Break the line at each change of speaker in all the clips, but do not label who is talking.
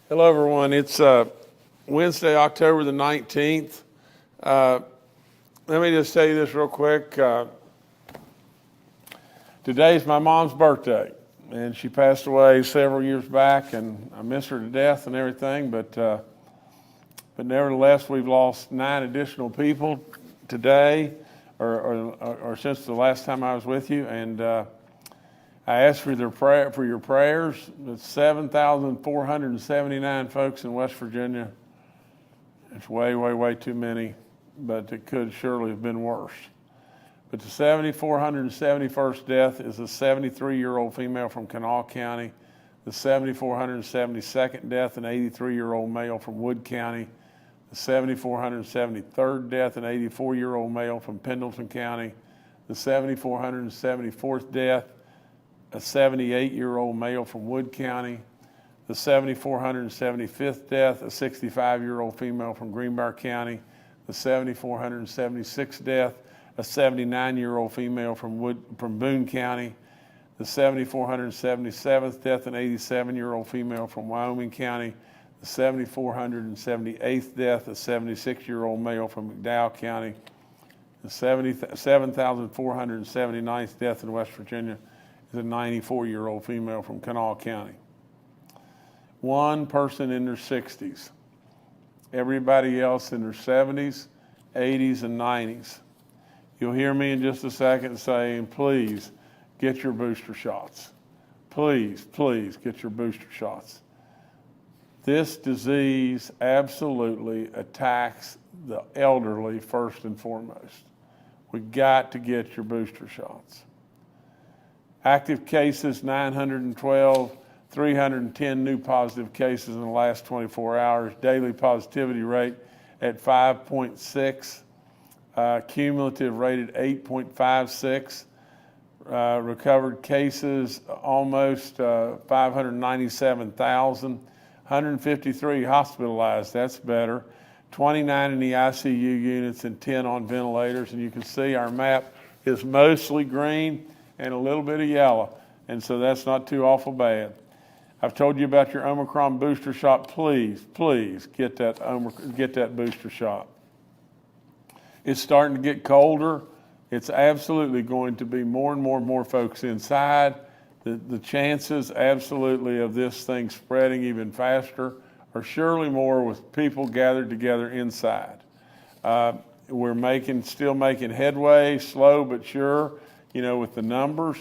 Hello, everyone. It's Wednesday, October the 19th. Let me just tell you this real quick. Today's my mom's birthday, and she passed away several years back, and I miss her to death and everything, but nevertheless, we've lost 9 additional people today, or since the last time I was with you, and I ask for your prayers. It's 7,479 folks in West Virginia. It's way, way, way too many, but it could surely have been worse. But the 7,471st death is a 73-year-old female from Kanawha County. The 7,472nd death, an 83-year-old male from Wood County. The 7,473rd death, an 84-year-old male from Pendleton County. The 7,474th death, a 78-year-old male from Wood County. The 7,475th death, a 65-year-old female from Greenbrier County. The 7,476th death, a 79-year-old female from Boone County. The 7,477th death, an 87-year-old female from Wyoming County. The 7,478th death, a 76-year-old male from McDowell County. The 7,479th death in West Virginia is a 94-year-old female from Kanawha County. One person in their 60s. Everybody else in their 70s, 80s, and 90s. You'll hear me in just a second saying, please get your booster shots. Please, please get your booster shots. This disease absolutely attacks the elderly first and foremost. We got to get your booster shots. Active cases, 912, 310 new positive cases in the last 24 hours. Daily positivity rate at 5.6. Cumulative rate at 8.56. Recovered cases, almost 597,000. 153 hospitalized, that's better. 29 in the ICU units and 10 on ventilators. And you can see our map is mostly green and a little bit of yellow. And so that's not too awful bad. I've told you about your Omicron booster shot. Please, please get that booster shot. It's starting to get colder. It's absolutely going to be more and more folks inside. The chances absolutely of this thing spreading even faster are surely more with people gathered together inside. We're still making headway, slow but sure, with the numbers.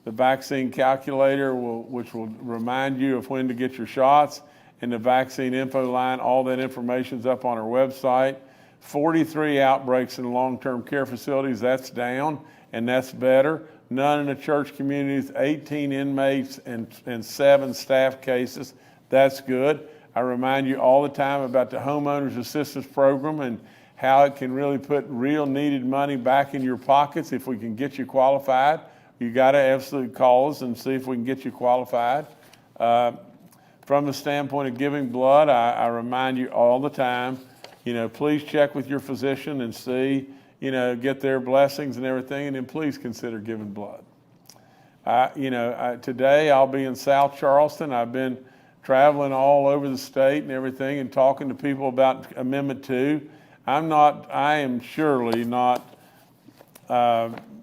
The vaccine calculator, which will remind you of when to get your shots, and the vaccine info line, all that information's up on our website. 43 outbreaks in long-term care facilities, that's down, and that's better. None in the church communities, 18 inmates and 7 staff cases, that's good. I remind you all the time about the Homeowners Assistance Program and how it can really put real needed money back in your pockets if we can get you qualified. You got to absolutely call us and see if we can get you qualified. From the standpoint of giving blood, I remind you all the time, please check with your physician and see, get their blessings and everything, and then please consider giving blood. Today I'll be in South Charleston. I've been traveling all over the state and everything and talking to people about Amendment 2. I am surely not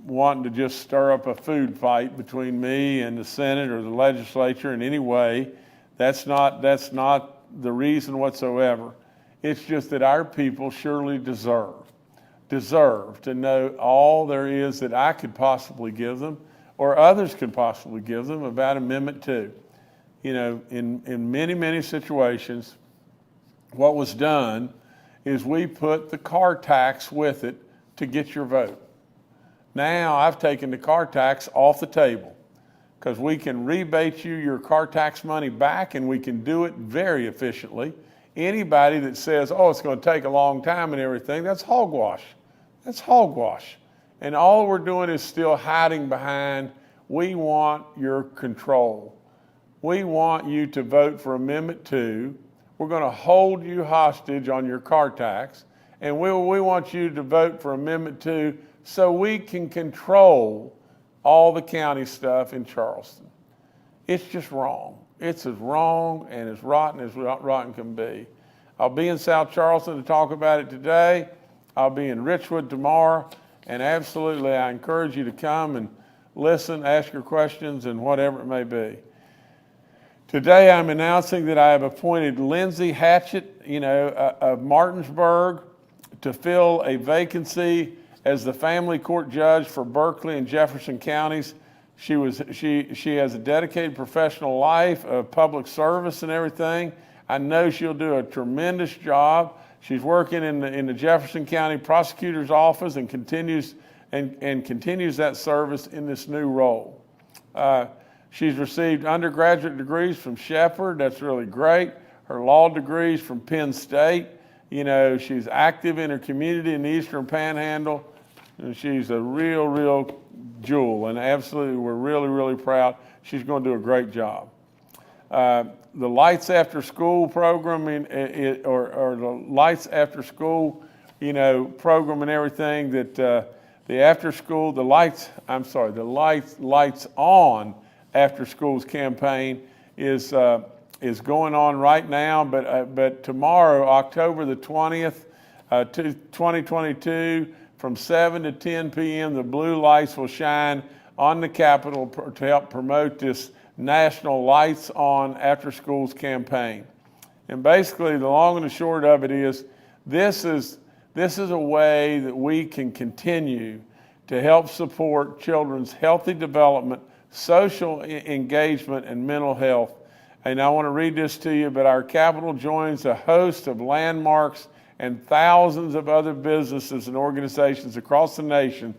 wanting to just stir up a food fight between me and the Senate or the legislature in any way. That's not the reason whatsoever. It's just that our people surely deserve to know all there is that I could possibly give them or others could possibly give them about Amendment 2. In many, many situations, what was done is we put the car tax with it to get your vote. Now I've taken the car tax off the table because we can rebate you your car tax money back, and we can do it very efficiently. Anybody that says, it's going to take a long time and everything, that's hogwash. That's hogwash. And all we're doing is still hiding behind, we want your control. We want you to vote for Amendment 2. We're going to hold you hostage on your car tax, and we want you to vote for Amendment 2 so we can control all the county stuff in Charleston. It's just wrong. It's as wrong and as rotten can be. I'll be in South Charleston to talk about it today. I'll be in Richwood tomorrow, and absolutely I encourage you to come and listen, ask your questions, and whatever it may be. Today I'm announcing that I have appointed Lindsay Hatchett, of Martinsburg, to fill a vacancy as the family court judge for Berkeley and Jefferson counties. She has a dedicated professional life of public service and everything. I know she'll do a tremendous job. She's working in the Jefferson County Prosecutor's Office and continues that service in this new role. She's received undergraduate degrees from Shepherd. That's really great. Her law degrees from Penn State. She's active in her community in the Eastern Panhandle, and she's a real jewel, and absolutely we're really proud. She's going to do a great job. The Lights After School program or the Lights After School, program and everything that the Lights On After Schools campaign is going on right now, but tomorrow, October the 20th, 2022, from 7 to 10 p.m., the blue lights will shine on the Capitol to help promote this National Lights On After Schools campaign. And basically, the long and the short of it is, this is a way that we can continue to help support children's healthy development, social engagement, and mental health. And I want to read this to you, but our Capitol joins a host of landmarks and thousands of other businesses and organizations across the nation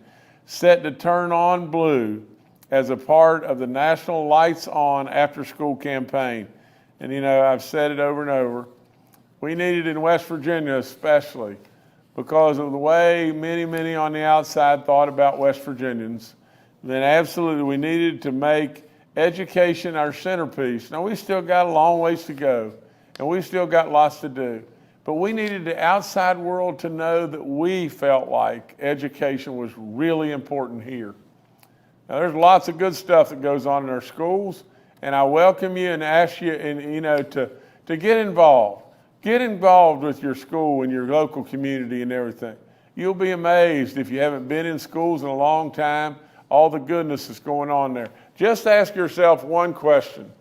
set to turn on blue as a part of the National Lights On After School campaign. And I've said it over and over. We need it in West Virginia especially because of the way many on the outside thought about West Virginians. Then absolutely we needed to make education our centerpiece. Now we still got a long ways to go, and we still got lots to do. But we needed the outside world to know that we felt like education was really important here. Now there's lots of good stuff that goes on in our schools, and I welcome you and ask you to get involved. Get involved with your school and your local community and everything. You'll be amazed if you haven't been in schools in a long time, all the goodness that's going on there. Just ask yourself one question.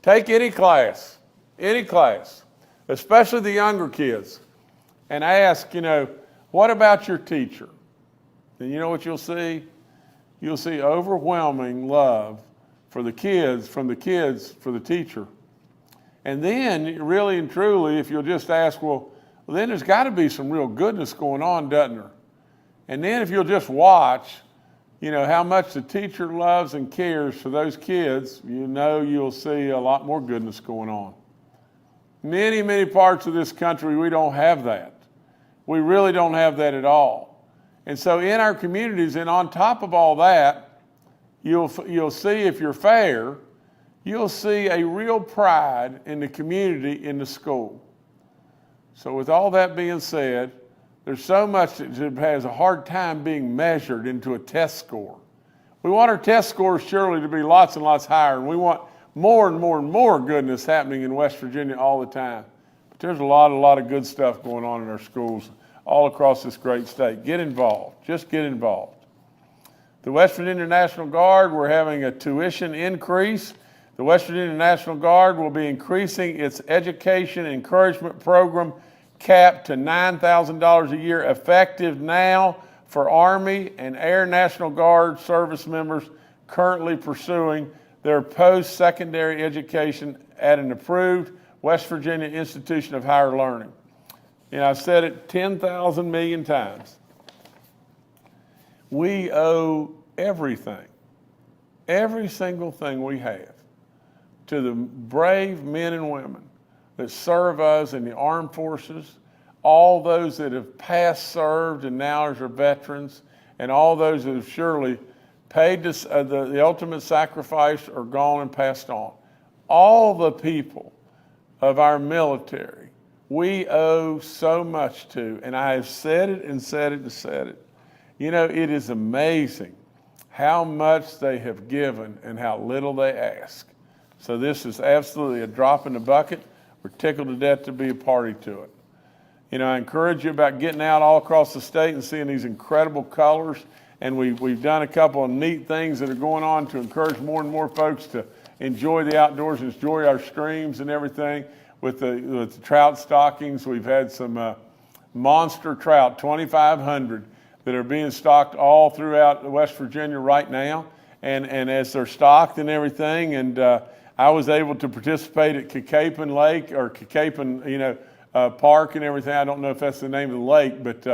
Take any class, especially the younger kids, and ask, what about your teacher? And you know what you'll see? You'll see overwhelming love for the kids, for the teacher. And then, really and truly, if you'll just ask, well, then there's got to be some real goodness going on, doesn't there? And then if you'll just watch, how much the teacher loves and cares for those kids, you'll see a lot more goodness going on. Many parts of this country, we don't have that. We really don't have that at all. And so in our communities, and on top of all that, you'll see, if you're fair, you'll see a real pride in the community in the school. So with all that being said, there's so much that has a hard time being measured into a test score. We want our test scores surely to be lots and lots higher, and we want more and more goodness happening in West Virginia all the time. But there's a lot of good stuff going on in our schools all across this great state. Get involved. Just get involved. The West Virginia National Guard, we're having a tuition increase. The West Virginia National Guard will be increasing its education encouragement program cap to $9,000 a year, effective now for Army and Air National Guard service members currently pursuing their post-secondary education at an approved West Virginia institution of higher learning. I've said it 10,000 million times. We owe everything, every single thing we have, to the brave men and women that serve us in the armed forces, all those that have past served and now are veterans, and all those that have surely paid the ultimate sacrifice or gone and passed on. All the people of our military, we owe so much to, and I have said it and said it and said it. It is amazing how much they have given and how little they ask. So this is absolutely a drop in the bucket. We're tickled to death to be a party to it. You know, I encourage you about getting out all across the state and seeing these incredible colors. And we've done a couple of neat things that are going on to encourage more and more folks to enjoy the outdoors, enjoy our streams and everything. With the trout stockings, we've had some monster trout, 2,500, that are being stocked all throughout West Virginia right now. And as they're stocked and everything, and I was able to participate at Kakapen Lake or Kakapen, Park and everything. I don't know if that's the name of the lake, but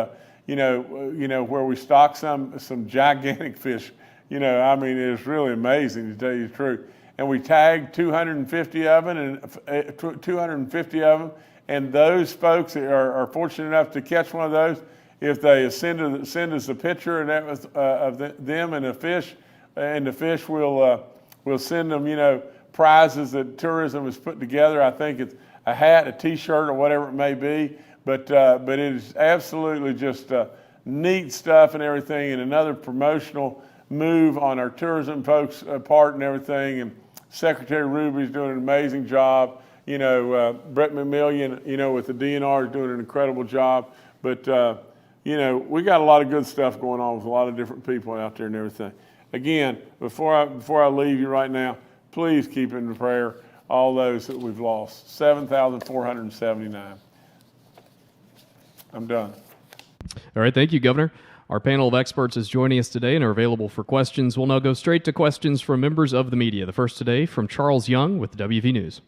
where we stocked some gigantic fish. I mean, it was really amazing, to tell you the truth. And we tagged 250 of them, and those folks that are fortunate enough to catch one of those, if they send us a picture and of them and a fish, and the fish will send them, prizes that tourism has put together. I think it's a hat, a T-shirt, or whatever it may be. But it is absolutely just neat stuff and everything, and another promotional move on our tourism folks' part and everything. And Secretary Ruby's doing an amazing job. Brett McMillian, with the DNR, is doing an incredible job. But we got a lot of good stuff going on with a lot of different people out there and everything. Again, before I leave you right now, please keep in prayer all those that we've lost. 7,479. I'm done.
All right, thank you, Governor. Our panel of experts is joining us today and are available for questions. We'll now go straight to questions from members of the media. The first today from Charles Young with WV News.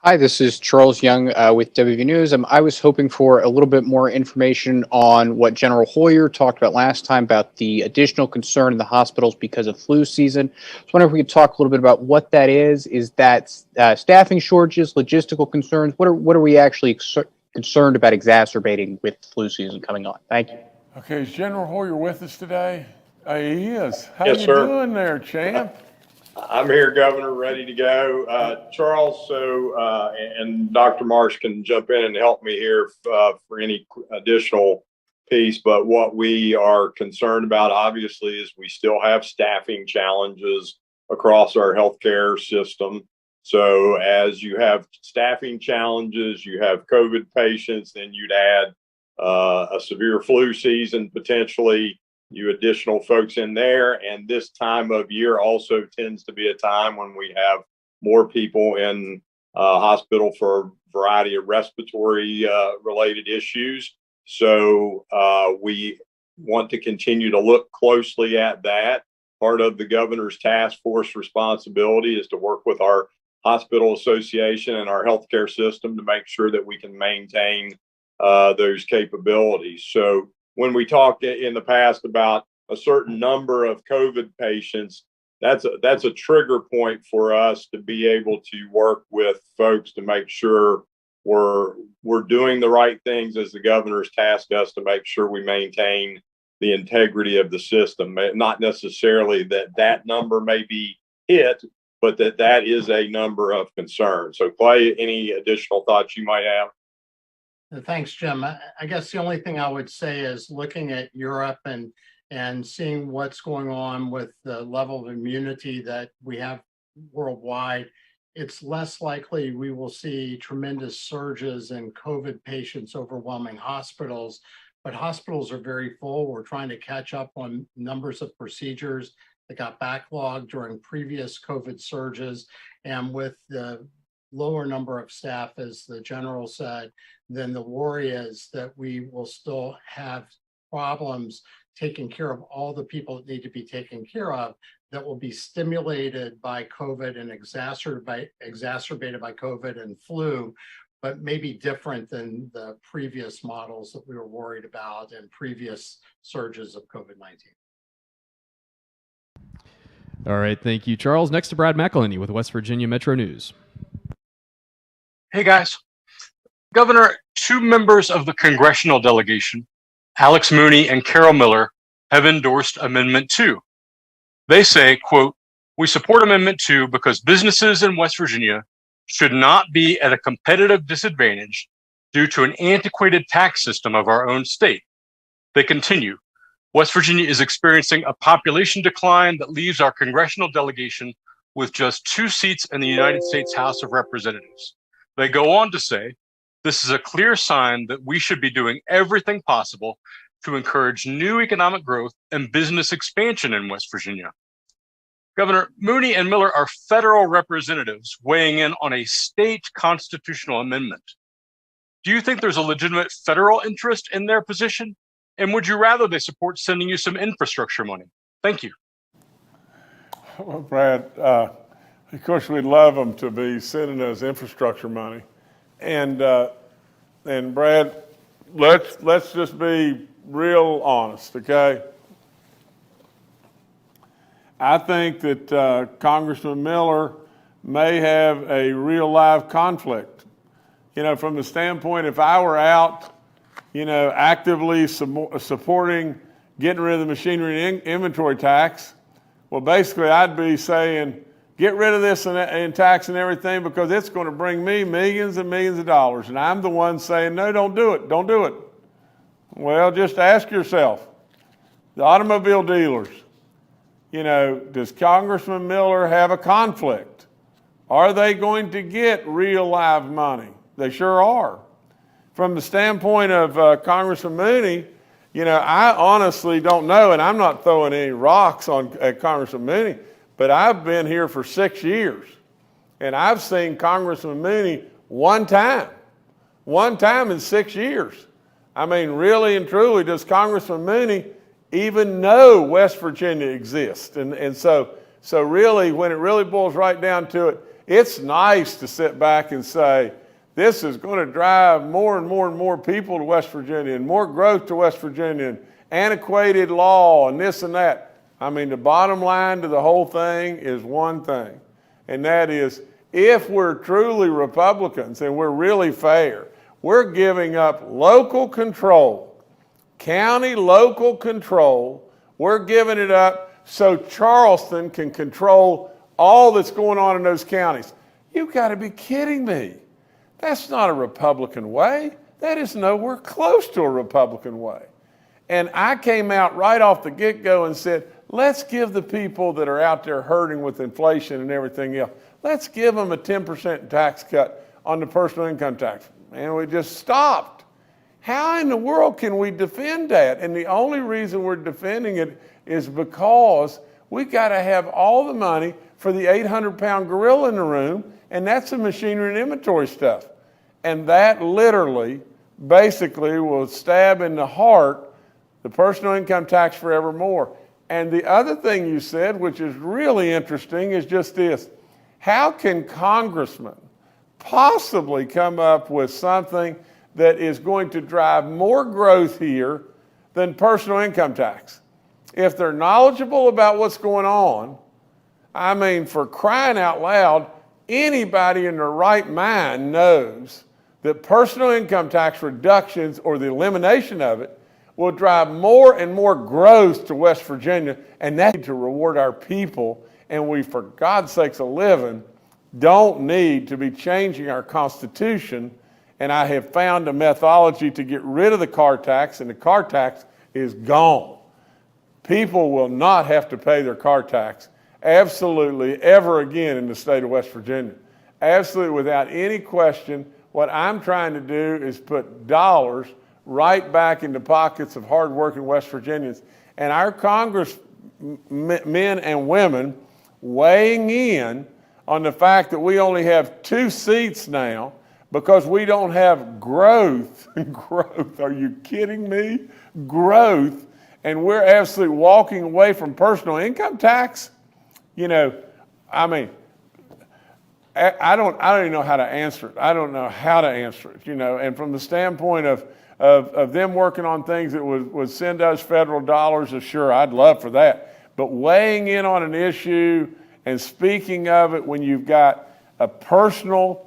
Hi, this is Charles Young with WV News. I was hoping for a little bit more information on what General Hoyer talked about last time about the additional concern in the hospitals because of flu season. I was wondering if we could talk a little bit about what that is. Is that staffing shortages, logistical concerns? What are we actually concerned about exacerbating with flu season coming on? Thank you.
Okay, is General Hoyer with us today? He is. How
Yes,
you
sir.
doing there, champ?
I'm here, Governor, ready to go. Charles, and Dr. Marsh can jump in and help me here for any additional piece. But what we are concerned about, obviously, is we still have staffing challenges across our healthcare system. So as you have staffing challenges, you have COVID patients, then you'd add a severe flu season, potentially you additional folks in there. And this time of year also tends to be a time when we have more people in hospital for a variety of respiratory related issues. So we want to continue to look closely at that. Part of the governor's task force responsibility is to work with our hospital association and our healthcare system to make sure that we can maintain those capabilities. So when we talked in the past about a certain number of COVID patients, that's a trigger point for us to be able to work with folks to make sure we're doing the right things as the governor's tasked us to make sure we maintain the integrity of the system. Not necessarily that number may be hit, but that is a number of concern. So Clay, any additional thoughts you might have?
Thanks, Jim. I guess the only thing I would say is looking at Europe and seeing what's going on with the level of immunity that we have worldwide, it's less likely we will see tremendous surges in COVID patients overwhelming hospitals, but hospitals are very full. We're trying to catch up on numbers of procedures that got backlogged during previous COVID surges. And with the lower number of staff, as the general said, then the worry is that we will still have problems taking care of all the people that need to be taken care of that will be stimulated by COVID and exacerbated by COVID and flu, but maybe different than the previous models that we were worried about and previous surges of COVID-19.
All right, thank you, Charles. Next to Brad McElhenney with West Virginia Metro News.
Hey, guys. Governor, two members of the congressional delegation, Alex Mooney and Carol Miller, have endorsed Amendment 2. They say, quote, "We support Amendment 2 because businesses in West Virginia should not be at a competitive disadvantage due to an antiquated tax system of our own state." They continue, "West Virginia is experiencing a population decline that leaves our congressional delegation with just 2 seats in the United States House of Representatives. They go on to say, this is a clear sign that we should be doing everything possible to encourage new economic growth and business expansion in West Virginia. Governor Mooney and Miller are federal representatives weighing in on a state constitutional amendment. Do you think there's a legitimate federal interest in their position? And would you rather they support sending you some infrastructure money? Thank you.
Well, Brad, of course, we'd love them to be sending us infrastructure money. And Brad, let's just be real honest, okay? I think that Congressman Miller may have a real live conflict. You know, from the standpoint, if I were out, you know, actively supporting getting rid of the machinery and inventory tax, well, basically I'd be saying, get rid of this and tax and everything because it's going to bring me millions and millions of dollars. And I'm the one saying, no, don't do it, don't do it. Well, just ask yourself, the automobile dealers, you know, does Congressman Miller have a conflict? Are they going to get real live money? They sure are. From the standpoint of Congressman Mooney, you know, I honestly don't know, and I'm not throwing any rocks at Congressman Mooney, but I've been here for 6 years, and I've seen Congressman Mooney one time in 6 years. I mean, really and truly, does Congressman Mooney even know West Virginia exists? And so really, when it really boils right down to it, it's nice to sit back and say, this is going to drive more and more and more people to West Virginia and more growth to West Virginia and antiquated law and this and that. I mean, the bottom line to the whole thing is one thing, and that is if we're truly Republicans and we're really fair, we're giving up local control, county local control. We're giving it up so Charleston can control all that's going on in those counties. You've got to be kidding me. That's not a Republican way. That is nowhere close to a Republican way. And I came out right off the get-go and said, let's give the people that are out there hurting with inflation and everything else, let's give them a 10% tax cut on the personal income tax. And we just stopped. How in the world can we defend that? And the only reason we're defending it is because we got to have all the money for the 800-pound gorilla in the room, and that's the machinery and inventory stuff. And that literally, basically, will stab in the heart the personal income tax forevermore. And the other thing you said, which is really interesting, is just this. How can congressmen possibly come up with something that is going to drive more growth here than personal income tax? If they're knowledgeable about what's going on, I mean, for crying out loud, anybody in their right mind knows that personal income tax reductions or the elimination of it will drive more and more growth to West Virginia, and that to reward our people. And we, for God's sakes a living, don't need to be changing our Constitution. And I have found a methodology to get rid of the car tax, and the car tax is gone. People will not have to pay their car tax absolutely ever again in the state of West Virginia. Absolutely, without any question. What I'm trying to do is put dollars right back in the pockets of hardworking West Virginians. And our congressmen and women weighing in on the fact that we only have 2 seats now because we don't have growth. Growth, are you kidding me? Growth. And we're absolutely walking away from personal income tax. You know, I mean, I don't even know how to answer it. I don't know how to answer it, you know. And from the standpoint of them working on things that would send us federal dollars, sure, I'd love for that. But weighing in on an issue and speaking of it when you've got a personal,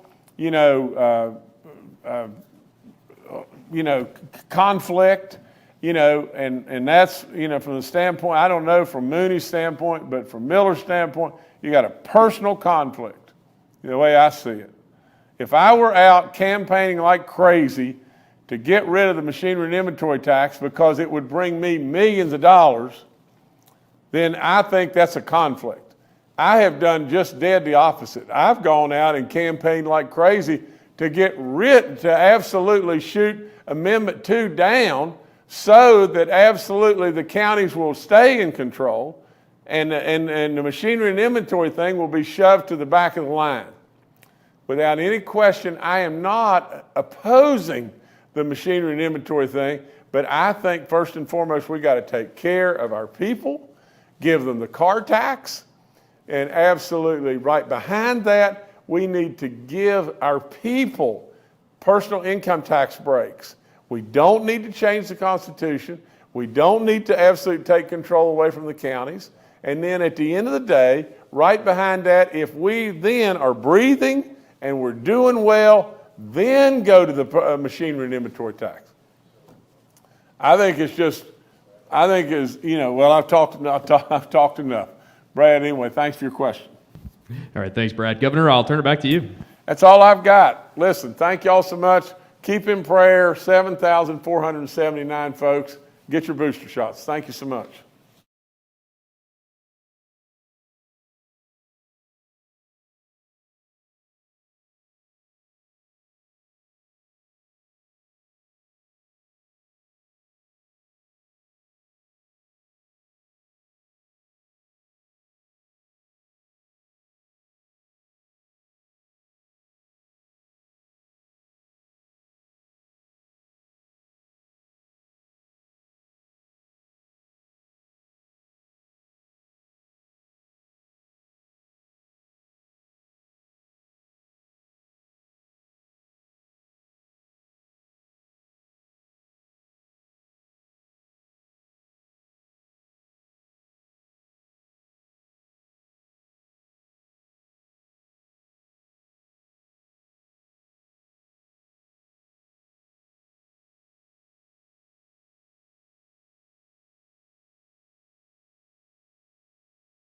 conflict, and that's, from the standpoint, I don't know from Mooney's standpoint, but from Miller's standpoint, you got a personal conflict. The way I see it. If I were out campaigning like crazy to get rid of the machinery and inventory tax because it would bring me millions of dollars, then I think that's a conflict. I have done just dead the opposite. I've gone out and campaigned like crazy to get rid, to absolutely shoot Amendment 2 down so that absolutely the counties will stay in control and the machinery and inventory thing will be shoved to the back of the line. Without any question, I am not opposing the machinery and inventory thing, but I think first and foremost we got to take care of our people, give them the car tax, and absolutely right behind that, we need to give our people personal income tax breaks. We don't need to change the Constitution. We don't need to absolutely take control away from the counties. And then at the end of the day, right behind that, if we then are breathing and we're doing well, then go to the machinery and inventory tax. I think it's just, I think it's, you know, well, I've talked enough. Brad, anyway, thanks for your question.
All right, thanks, Brad. Governor, I'll turn it back to you.
That's all I've got. Listen, thank y'all so much. Keep in prayer, 7,479 folks. Get your booster shots. Thank you so much.